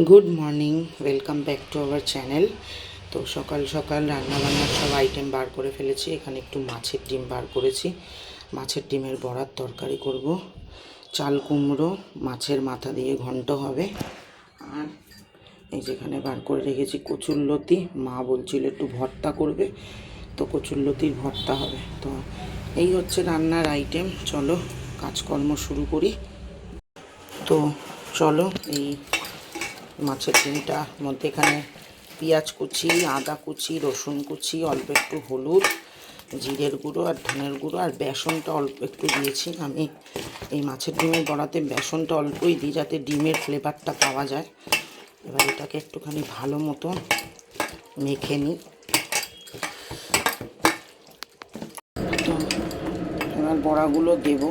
Good morning, welcome back to our channel. তো সকাল সকাল রান্নাবান্নার সব আইটেম বার করে ফেলেছি। এখানে একটু মাছের ডিম বার করেছি, মাছের ডিমের বড়ার তরকারি করব। চাল কুমড়ো মাছের মাথা দিয়ে ঘন্ট হবে। আর এই যেখানে বার করে রেখেছি কচুরলতি, মা বলছিল একটু ভর্তা করবে, তো কচুরলতির ভর্তা হবে। তো এই হচ্ছে রান্নার আইটেম। চলো কাজকর্ম শুরু করি। তো চলো, এই মাছের ডিমটার মধ্যে এখানে পেঁয়াজ কুচি, আদা কুচি, রসুন কুচি, অল্প একটু হলুদ, জিরের গুঁড়ো আর ধনের গুঁড়ো আর বেসনটা অল্প একটু দিয়েছি। আমি এই মাছের ডিমের বড়াতে বেসনটা অল্পই দিই যাতে ডিমের ফ্লেভারটা পাওয়া যায়। এবার এটাকে একটুখানি ভালো মতো মেখে নিই। তো এবার বড়াগুলো দেবো।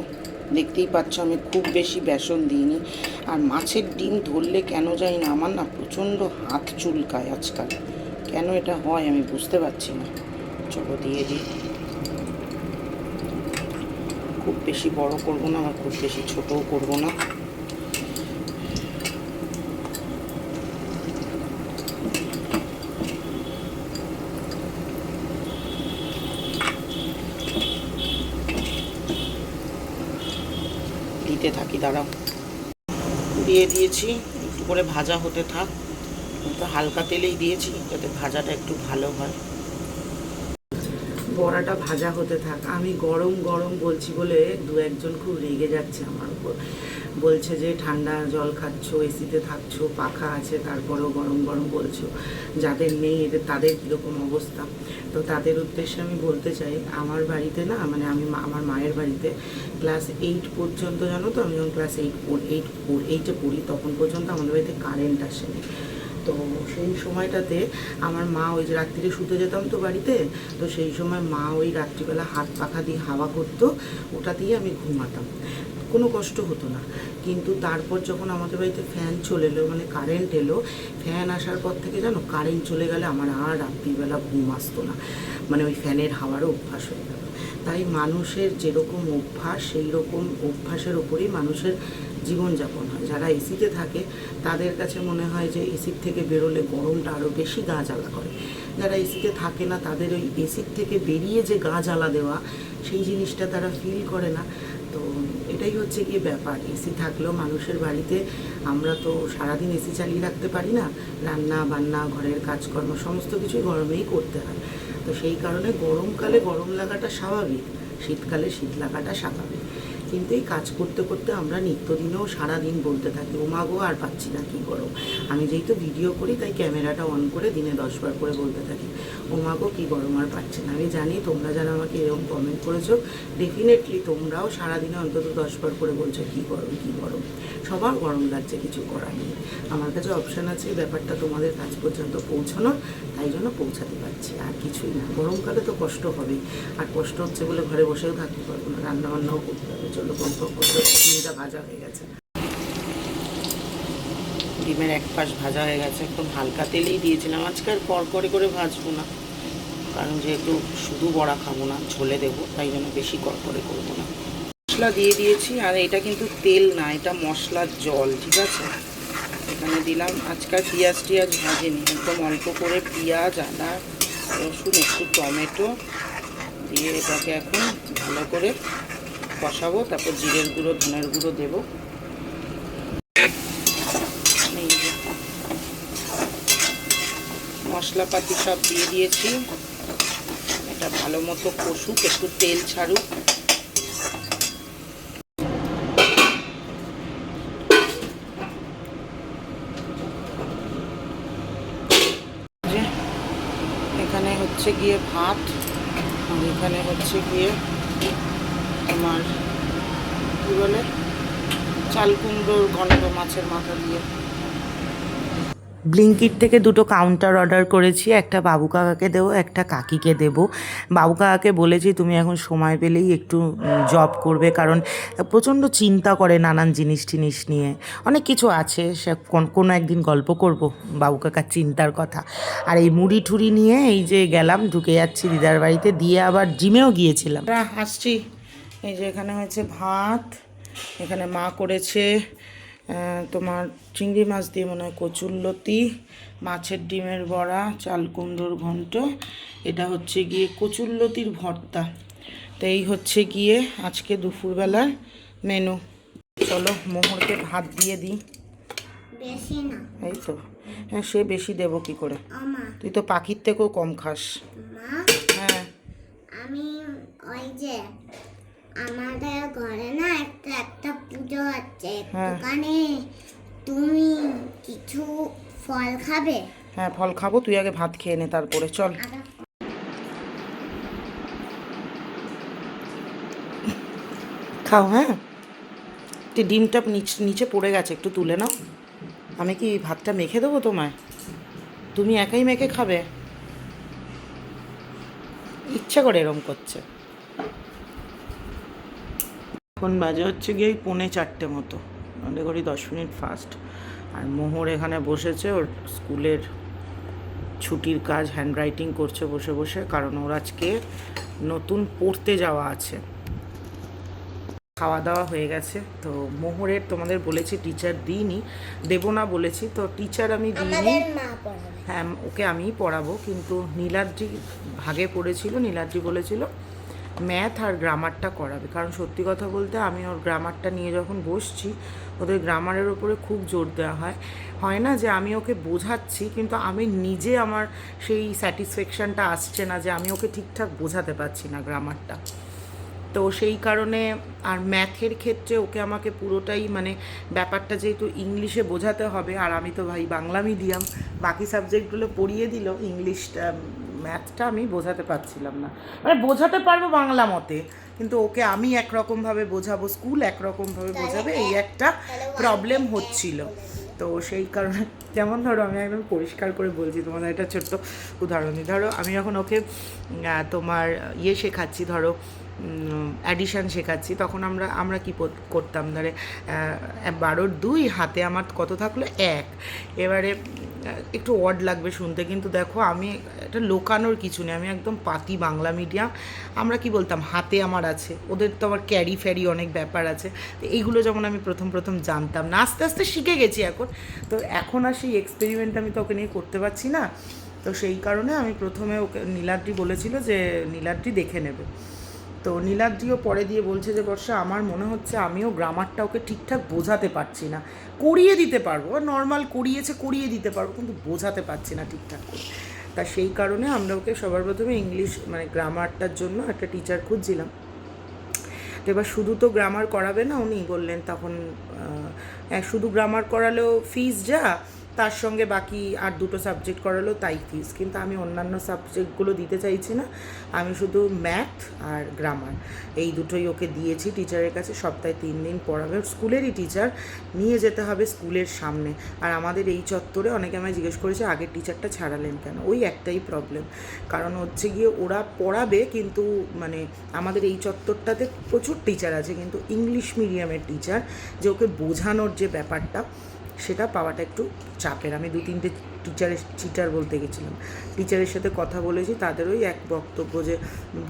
দেখতেই পাচ্ছ আমি খুব বেশি বেসন দিইনি। আর মাছের ডিম ধরলে কেন জানি না আমার না প্রচণ্ড হাত চুলকায় আজকাল। কেন এটা হয় আমি বুঝতে পারছি না। চলো দিয়ে দিই। খুব বেশি বড় করব না, আর খুব বেশি ছোটও করব না। দিতে থাকি, দাঁড়াও। দিয়ে দিয়েছি, একটু করে ভাজা হতে থাক। তো হালকা তেলেই দিয়েছি যাতে ভাজাটা একটু ভালো হয়। বড়াটা ভাজা হতে থাক। আমি গরম গরম বলছি বলে দু একজন খুব রেগে যাচ্ছে আমার উপর। বলছে যে ঠান্ডা জল খাচ্ছ, এসিতে থাকছো, পাখা আছে, তারপরেও গরম গরম বলছো। যাদের নেই এদের তাদের কীরকম অবস্থা। তো তাদের উদ্দেশ্যে আমি বলতে চাই, আমার বাড়িতে না, মানে আমি আমার মায়ের বাড়িতে ক্লাস 8 পর্যন্ত, জানো তো, আমি যখন ক্লাস 8-8-8-8-এ পড়ি তখন পর্যন্ত আমাদের বাড়িতে কারেন্ট আসেনি। তো সেই সময়টাতে আমার মা, ওই যে রাত্রিরে শুতে যেতাম তো বাড়িতে, তো সেই সময় মা ওই রাত্রিবেলা হাত পাখা দিয়ে হাওয়া করতো, ওটা দিয়ে আমি ঘুমাতাম, কোনো কষ্ট হতো না। কিন্তু তারপর যখন আমাদের বাড়িতে ফ্যান চলে এলো, মানে কারেন্ট এলো, ফ্যান আসার পর থেকে জানো কারেন্ট চলে গেলে আমার আর রাত্রিবেলা ঘুম আসতো না, মানে ওই ফ্যানের হাওয়ারও অভ্যাস হয়ে গেল। তাই মানুষের যেরকম অভ্যাস সেই রকম অভ্যাসের ওপরেই মানুষের জীবনযাপন হয়। যারা এসিতে থাকে তাদের কাছে মনে হয় যে এসির থেকে বেরোলে গরমটা আরও বেশি গা জ্বালা করে। যারা এসিতে থাকে না তাদের ওই এসির থেকে বেরিয়ে যে গা জ্বালা দেওয়া, সেই জিনিসটা তারা ফিল করে না। তো এটাই হচ্ছে কি ব্যাপার। এসি থাকলেও মানুষের বাড়িতে আমরা তো সারাদিন এসি চালিয়ে রাখতে পারি না। রান্না বান্না, ঘরের কাজকর্ম সমস্ত কিছুই গরমেই করতে হয়। তো সেই কারণে গরমকালে গরম লাগাটা স্বাভাবিক, শীতকালে শীত লাগাটা স্বাভাবিক। কিন্তু এই কাজ করতে করতে আমরা নিত্যদিনেও সারাদিন বলতে থাকি, ওমা গো আর পাচ্ছি না, কী গরম। আমি যেহেতু ভিডিও করি তাই ক্যামেরাটা অন করে দিনে 10 বার করে বলতে থাকি, ওমা গো কী গরম আর পাচ্ছি না। আমি জানি তোমরা যারা আমাকে এরকম কমেন্ট করেছো, ডেফিনেটলি তোমরাও সারাদিনে অন্তত 10 বার করে বলছো কী গরম কী গরম। সবার গরম লাগছে, কিছু করার নেই। আমার কাছে অপশান আছে ব্যাপারটা তোমাদের কাছ পর্যন্ত পৌঁছানোর, তাই জন্য পৌঁছাতে পারছি, আর কিছুই না। গরমকালে তো কষ্ট হবেই, আর কষ্ট হচ্ছে বলে ঘরে বসেও থাকতে পারবো না, রান্নাবান্নাও করতে হবে। চলো ডিমটা ভাজা হয়ে গেছে, ডিমের এক পাশ ভাজা হয়ে গেছে। একদম হালকা তেলেই দিয়েছিলাম, আজকে আর কড়কড়ে করে ভাজবো না, কারণ যেহেতু শুধু বড়া খাবো না, ঝোলে দেবো, তাই জন্য বেশি কড়কড়ে করবো না। মশলা দিয়ে দিয়েছি, আর এটা কিন্তু তেল না, এটা মশলার জল, ঠিক আছে। এখানে দিলাম, আজকাল পেঁয়াজ টিয়াজ ভাজিনি, একদম অল্প করে পেঁয়াজ, আদা, রসুন, একটু টমেটো দিয়ে এটাকে এখন ভালো করে কষাবো। তারপর জিরের গুঁড়ো, ধনের গুঁড়ো দেবো। মশলাপাতি সব দিয়ে দিয়েছি। এটা ভালো মতো কষুক, একটু তেল ছাড়ুক। এখানে হচ্ছে গিয়ে ভাত, আর এখানে হচ্ছে গিয়ে আমার কী বলে, চাল কুমড়োর ঘন্ট মাছের মাথা দিয়ে। ব্লিঙ্কিট থেকে দুটো কাউন্টার অর্ডার করেছি, একটা বাবু কাকাকে দেবো, একটা কাকিকে দেবো। বাবু কাকাকে বলেছি তুমি এখন সময় পেলেই একটু জব করবে, কারণ প্রচণ্ড চিন্তা করে নানান জিনিস টিনিস নিয়ে, অনেক কিছু আছে, সে কোনো একদিন গল্প করব বাবু কাকার চিন্তার কথা। আর এই মুড়ি ঠুড়ি নিয়ে এই যে গেলাম, ঢুকে যাচ্ছি দিদার বাড়িতে, দিয়ে আবার জিমেও গিয়েছিলাম। আসছি। এই যে এখানে হয়েছে ভাত, এখানে মা করেছে তোমার চিংড়ি মাছ দিয়ে মনে হয় কচুরলতি, মাছের ডিমের বড়া, চাল কুমড়োর ঘন্ট, এটা হচ্ছে গিয়ে কচুরলতির ভর্তা। তো এই হচ্ছে গিয়ে আজকে দুপুরবেলার মেনু। চলো মোহরকে ভাত দিয়ে দিই। বেশি না, এই তো, হ্যাঁ সে বেশি দেবো কি করে, আমা তুই তো পাখির থেকেও কম খাস। মা হ্যাঁ আমি ওই যে আমাদের ঘরে না একটা পুজো হচ্ছে, হ্যাঁ। দোকানে তুমি কিছু ফল খাবে? হ্যাঁ ফল খাবো, তুই আগে ভাত খেয়ে নে তারপরে চল। আগে খাও, হ্যাঁ ডিমটা নিচে পড়ে গেছে, একটু তুলে নাও। আমি কি ভাতটা মেখে দেবো তোমায়? তুমি একাই মেখে খাবে? ইচ্ছা করে এরম করছে। এখন বাজে হচ্ছে গিয়ে 3:45 মতো, মনে করি 10 মিনিট ফাস্ট। আর মোহর এখানে বসেছে, ওর স্কুলের ছুটির কাজ হ্যান্ড রাইটিং করছে বসে বসে, কারণ ওর আজকে নতুন পড়তে যাওয়া আছে। খাওয়া দাওয়া হয়ে গেছে। তো মোহরের তোমাদের বলেছি টিচার দিইনি, দেবো না বলেছি, তো টিচার আমি দিইনি। আমাদের মা পড়াবে। হ্যাঁ ওকে আমিই পড়াবো, কিন্তু নীলাদ্রি ভাগে পড়েছিল, নীলাদ্রি বলেছিল ম্যাথ আর গ্রামারটা করাবে। কারণ সত্যি কথা বলতে আমি ওর গ্রামারটা নিয়ে যখন বসছি, ওদের গ্রামারের ওপরে খুব জোর দেওয়া হয় না যে আমি ওকে বোঝাচ্ছি, কিন্তু আমি নিজে আমার সেই স্যাটিসফ্যাকশানটা আসছে না যে আমি ওকে ঠিকঠাক বোঝাতে পারছি না গ্রামারটা। তো সেই কারণে আর ম্যাথের ক্ষেত্রে ওকে আমাকে পুরোটাই মানে ব্যাপারটা যেহেতু ইংলিশে বোঝাতে হবে, আর আমি তো ভাই বাংলা মিডিয়াম, বাকি সাবজেক্টগুলো পড়িয়ে দিল, ইংলিশটা ম্যাথটা আমি বোঝাতে পারছিলাম না। মানে বোঝাতে পারবো বাংলা মতে, কিন্তু ওকে আমি একরকমভাবে বোঝাবো, স্কুল একরকমভাবে বোঝাবে, এই একটা প্রবলেম হচ্ছিল। তো সেই কারণে যেমন ধরো আমি একদম পরিষ্কার করে বলছি তোমাদের একটা ছোট্ট উদাহরণ দিই। ধরো আমি যখন ওকে তোমার শেখাচ্ছি, ধরো অ্যাডিশান শেখাচ্ছি, তখন আমরা কী করতাম, ধরে 12 2 হাতে আমার কত থাকলো 1। এবারে একটু অড লাগবে শুনতে, কিন্তু দেখো আমি এটা লোকানোর কিছু নেই, আমি একদম পাতি বাংলা মিডিয়াম। আমরা কি বলতাম হাতে আমার আছে, ওদের তো আবার ক্যারি ফ্যারি অনেক ব্যাপার আছে। তো এইগুলো যেমন আমি প্রথম জানতাম না, আস্তে আস্তে শিখে গেছি এখন। তো এখন আর সেই এক্সপেরিমেন্ট আমি তো ওকে নিয়ে করতে পারছি না। তো সেই কারণে আমি প্রথমে ওকে নীলাদ্রি বলেছিল যে নীলাদ্রি দেখে নেবে। তো নীলাদ্রিও পরে দিয়ে বলছে যে বর্ষা আমার মনে হচ্ছে আমিও গ্রামারটা ওকে ঠিকঠাক বোঝাতে পারছি না, করিয়ে দিতে পারবো, নর্মাল করিয়ে দিতে পারবো, কিন্তু বোঝাতে পারছি না ঠিকঠাক করে। তা সেই কারণে আমরা ওকে সবার প্রথমে ইংলিশ মানে গ্রামারটার জন্য একটা টিচার খুঁজছিলাম। তো এবার শুধু তো গ্রামার করাবে না, উনি বললেন তখন শুধু গ্রামার করালেও ফিস যা, তার সঙ্গে বাকি আর 2টো সাবজেক্ট করালেও তাই ফিস, কিন্তু আমি অন্যান্য সাবজেক্টগুলো দিতে চাইছি না, আমি শুধু ম্যাথ আর গ্রামার এই দুটোই ওকে দিয়েছি টিচারের কাছে। সপ্তাহে 3 দিন পড়াবে, স্কুলেরই টিচার, নিয়ে যেতে হবে স্কুলের সামনে। আর আমাদের এই চত্বরে অনেকে আমায় জিজ্ঞেস করেছে আগের টিচারটা ছাড়ালেন কেন, ওই একটাই প্রবলেম, কারণ হচ্ছে গিয়ে ওরা পড়াবে, কিন্তু মানে আমাদের এই চত্বরটাতে প্রচুর টিচার আছে, কিন্তু ইংলিশ মিডিয়ামের টিচার যে ওকে বোঝানোর যে ব্যাপারটা সেটা পাওয়াটা একটু চাপের। আমি 2-3টে টিচার বলতে গেছিলাম, টিচারের সাথে কথা বলেছি, তাদেরই এক বক্তব্য যে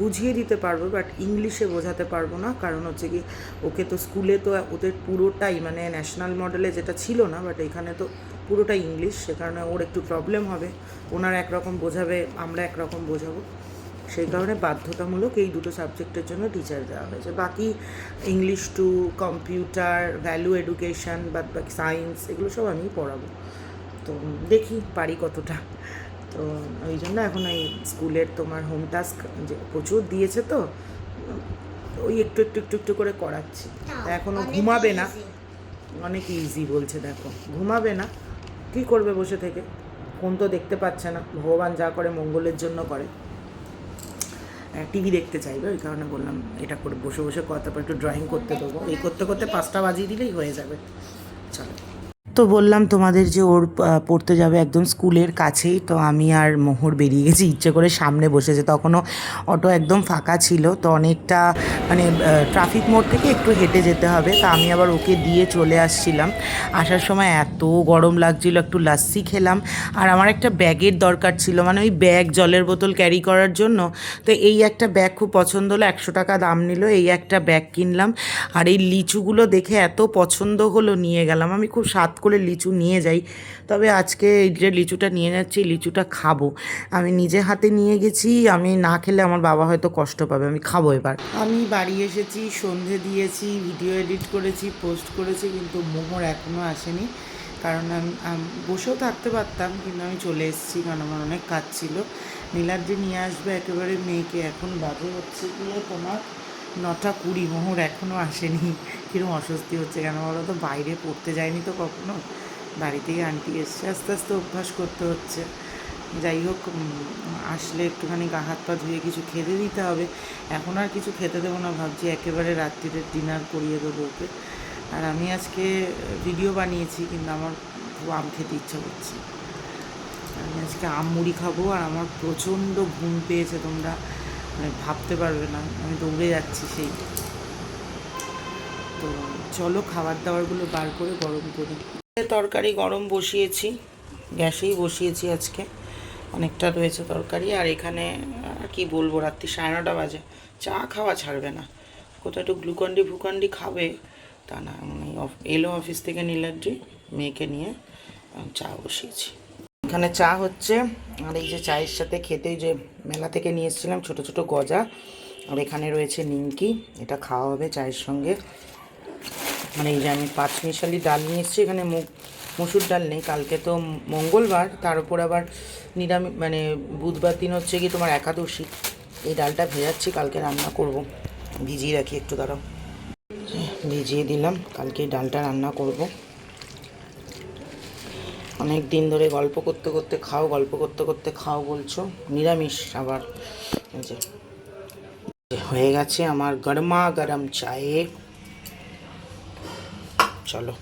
বুঝিয়ে দিতে পারবো বাট ইংলিশে বোঝাতে পারবো না, কারণ হচ্ছে কি ওকে তো স্কুলে তো ওদের পুরোটাই মানে ন্যাশনাল মডেলে যেটা ছিল না, বাট এখানে তো পুরোটাই ইংলিশ, সে কারণে ওর একটু প্রবলেম হবে, ওনারা একরকম বোঝাবে, আমরা একরকম বোঝাবো, সেই কারণে বাধ্যতামূলক এই 2টো সাবজেক্টের জন্য টিচার দেওয়া হয়েছে। বাকি English to computer, value education বা বাকি সায়েন্স এগুলো সব আমিই পড়াবো। তো দেখি পারি কতটা। তো ওই জন্য এখন এই স্কুলের তোমার হোম টাস্ক যে প্রচুর দিয়েছে, তো ওই একটু করে করাচ্ছি। এখনও ঘুমাবে না, অনেক ইজি বলছে, দেখো ঘুমাবে না, কী করবে বসে থেকে, ফোন তো দেখতে পাচ্ছে না, ভগবান যা করে মঙ্গলের জন্য করে, টিভি দেখতে চাইবে, ওই কারণে বললাম এটা করে বসে কথা, তারপর একটু ড্রয়িং করতে দেবো, এই করতে 5টা বাজিয়ে দিলেই হয়ে যাবে। চলো। তো বললাম তোমাদের যে ওর পড়তে যাবে একদম স্কুলের কাছেই, তো আমি আর মোহর বেরিয়ে গেছি, ইচ্ছে করে সামনে বসেছে, তখনও অটো একদম ফাঁকা ছিল, তো অনেকটা মানে ট্রাফিক মোড় থেকে একটু হেঁটে যেতে হবে, তা আমি আবার ওকে দিয়ে চলে আসছিলাম। আসার সময় এত গরম লাগছিল, একটু লাস্সি খেলাম, আর আমার একটা ব্যাগের দরকার ছিল, মানে ওই ব্যাগ জলের বোতল ক্যারি করার জন্য। তো এই একটা ব্যাগ খুব পছন্দ হলো, 100 টাকা দাম নিল, এই একটা ব্যাগ কিনলাম। আর এই লিচুগুলো দেখে এত পছন্দ হলো, নিয়ে গেলাম। আমি খুব স্বাদ করে লিচু নিয়ে যাই, তবে আজকে এই যে লিচুটা নিয়ে যাচ্ছি, লিচুটা খাবো। আমি নিজে হাতে নিয়ে গেছি, আমি না খেলে আমার বাবা হয়তো কষ্ট পাবে, আমি খাবো এবার। আমি বাড়ি এসেছি, সন্ধে দিয়েছি, ভিডিও এডিট করেছি, পোস্ট করেছি, কিন্তু মোহর এখনও আসেনি। কারণ আমি বসেও থাকতে পারতাম, কিন্তু আমি চলে এসেছি, কারণ আমার অনেক কাজ ছিল। নীলাদ্রি নিয়ে আসবে একেবারে মেয়েকে, এখন বাজে হচ্ছে গিয়ে তোমার 9:20, মোহর এখনও আসেনি। কিরকম অস্বস্তি হচ্ছে, কেন বলো তো, বাইরে পড়তে যায়নি তো কখনো, বাড়িতেই আন্টি এসছে, আস্তে আস্তে অভ্যাস করতে হচ্ছে। যাই হোক, আসলে একটুখানি গা হাত পা ধুয়ে কিছু খেতে দিতে হবে। এখন আর কিছু খেতে দেবো না, ভাবছি একেবারে রাত্রিরে ডিনার করিয়ে দেবো ওকে। আর আমি আজকে ভিডিও বানিয়েছি, কিন্তু আমার খুব আম খেতে ইচ্ছা করছে। আমি আজকে আম মুড়ি খাবো, আর আমার প্রচণ্ড ঘুম পেয়েছে, তোমরা মানে ভাবতে পারবে না, আমি দৌড়ে যাচ্ছি সেই। তো চলো খাবার দাবারগুলো বার করে গরম করি। তরকারি গরম বসিয়েছি, গ্যাসেই বসিয়েছি, আজকে অনেকটা রয়েছে তরকারি। আর এখানে আর কি বলবো, রাত্রি 9:30 বাজে, চা খাওয়া ছাড়বে না। কোথাও একটু গ্লুকন্ডি খাবে, তা না, এলো অফিস থেকে নীলাদ্রি, মেয়েকে নিয়ে চা বসিয়েছি। এখানে চা হচ্ছে, আর এই যে চায়ের সাথে খেতে যে মেলা থেকে নিয়ে এসেছিলাম ছোটো ছোটো গজা, আর এখানে রয়েছে নিমকি, এটা খাওয়া হবে চায়ের সঙ্গে। মানে এই যে আমি 5 মিশালি ডাল নিয়ে এসেছি, এখানে মসুর ডাল নেই, কালকে তো মঙ্গলবার, তার উপর আবার নিরামিষ, মানে বুধবার দিন হচ্ছে কি তোমার একাদশী। এই ডালটা ভেজাচ্ছি, কালকে রান্না করব, ভিজিয়ে রাখি একটু, দাঁড়াও, ভিজিয়ে দিলাম, কালকে এই ডালটা রান্না করব। অনেক দিন ধরে গল্প করতে করতে খাও, গল্প করতে করতে খাও বলছো, নিরামিষ আবার। এই যে হয়ে গেছে আমার গরমা গরম চায়ে। চলো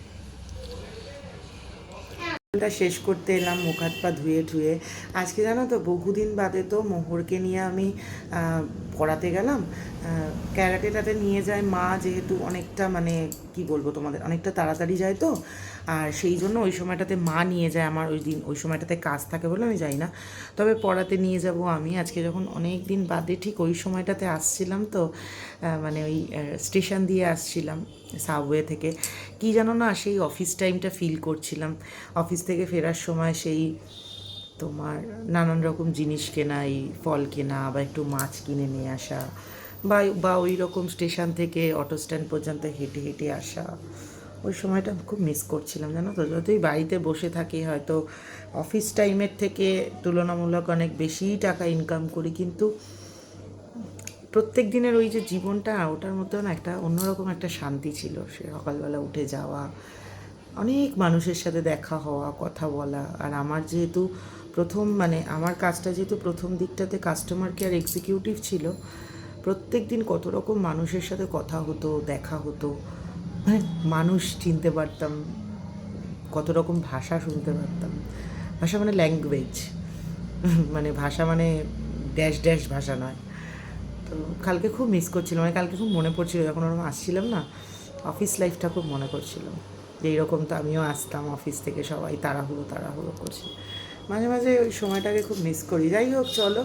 শেষ করতে এলাম, মুখ হাত পা ধুয়ে ঠুয়ে। আজকে জানো তো, বহুদিন বাদে তো মোহরকে নিয়ে আমি পড়াতে গেলাম। ক্যারাটেটাতে নিয়ে যায় মা, যেহেতু অনেকটা মানে কি বলবো তোমাদের, অনেকটা তাড়াতাড়ি যায় তো, আর সেই জন্য ওই সময়টাতে মা নিয়ে যায়। আমার ওই সময়টাতে কাজ থাকে বলে আমি যাই না, তবে পড়াতে নিয়ে যাব আমি। আজকে যখন অনেক দিন বাদে ঠিক ওই সময়টাতে আসছিলাম, তো মানে ওই স্টেশন দিয়ে আসছিলাম সাবওয়ে থেকে, কি জানো না, সেই অফিস টাইমটা ফিল করছিলাম। অফিস থেকে ফেরার সময় সেই নানান রকম জিনিস কেনা, এই ফল কেনা, বা একটু মাছ কিনে নিয়ে আসা, বা ওই রকম স্টেশন থেকে অটো স্ট্যান্ড পর্যন্ত হেঁটে হেঁটে আসা, ওই সময়টা খুব মিস করছিলাম, জানো তো। যতই বাড়িতে বসে থাকি, হয়তো অফিস টাইমের থেকে তুলনামূলক অনেক বেশি টাকা ইনকাম করি, কিন্তু প্রত্যেক দিনের ওই যে জীবনটা, ওটার মধ্যেও না একটা অন্যরকম একটা শান্তি ছিল। সে সকালবেলা উঠে যাওয়া, অনেক মানুষের সাথে দেখা হওয়া, কথা বলা। আর আমার যেহেতু মানে আমার কাজটা যেহেতু প্রথম দিকটাতে কাস্টমার কেয়ার এক্সিকিউটিভ ছিল, প্রত্যেক দিন কত রকম মানুষের সাথে কথা হতো, দেখা হতো, মানে মানুষ চিনতে পারতাম, কত রকম ভাষা শুনতে পারতাম। ভাষা মানে ল্যাঙ্গুয়েজ, মানে ভাষা মানে ড্যাশ ড্যাশ ভাষা নয়। তো কালকে খুব মিস করছিলাম, মানে কালকে খুব মনে পড়ছিল, যখন ওরকম আসছিলাম না, অফিস লাইফটা খুব মনে পড়ছিল, যে এইরকম তো আমিও আসতাম অফিস থেকে, সবাই তাড়াহুড়ো করছে। মাঝে মাঝে ওই সময়টাকে খুব মিস করি। যাই হোক, চলো,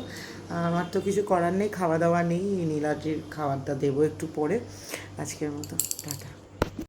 আমার তো কিছু করার নেই, খাওয়া দাওয়া নেই, নীলাদ্রির খাবারটা দেবো একটু পরে। আজকের মতো টাটা।